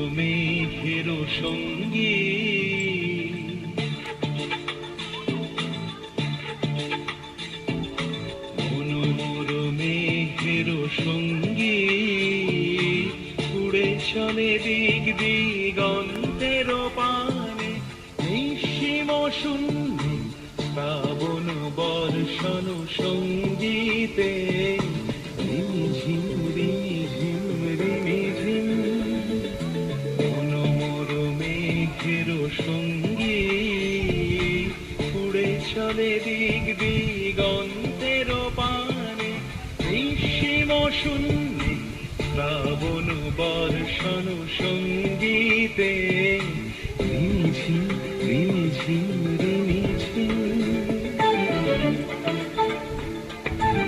মেঘের সঙ্গী মনোমর মেঘের সঙ্গী উড়ে চলে দিক দিগন্তের পানে নিঃসীম শূন্যে শ্রাবণ বর্ষণ সঙ্গীতে রিমঝিম রিমঝিম রিমঝিম মনোমর মেঘের সঙ্গী উড়ে চলে দিক দিগন্তের পানে নিঃসীম শূন্যে শ্রাবণ বর্ষণ সঙ্গীতে